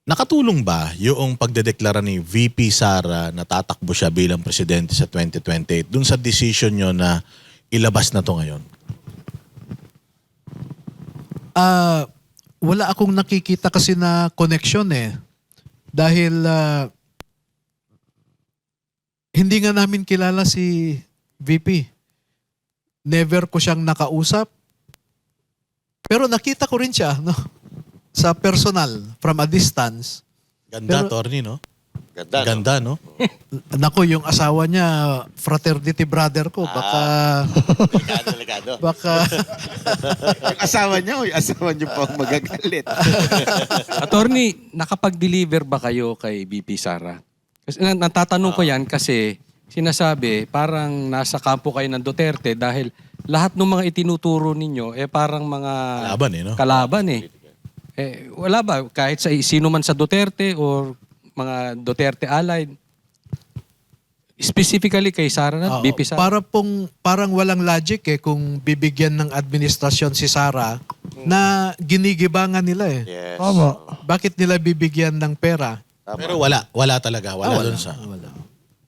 Nakatulong ba yung pagdedeklara ni VP Sara na tatakbo siya bilang presidente sa 2028 dun sa decision nyo na ilabas na to ngayon? Wala akong nakikita kasi na connection eh. Dahil hindi nga namin kilala si VP. Never ko siyang nakausap. Pero nakita ko rin siya, no? Sa personal, from a distance. Ganda, Pero- attorney, no? Ganda, no? Ganda, no? Nako, yung asawa niya, fraternity brother ko. Baka, Delikado. baka, Yung asawa niya o yung asawa niyo po ang magagalit? Attorney, nakapag-deliver ba kayo kay VP Sara? Kasi natatanong ko yan kasi sinasabi parang nasa kampo kayo ng Duterte dahil lahat ng mga itinuturo ninyo parang mga Kalaban eh, no? kalaban eh. Wala ba? Kahit sa sino man sa Duterte or mga Duterte allied, specifically kay Sara na, Oo, VP Sara? parang walang logic eh kung bibigyan ng administrasyon si Sara na ginigibangan nila eh. Yes. Bakit nila bibigyan ng pera? Tama. Pero wala talaga. Wala Wala. dun sa... Wala.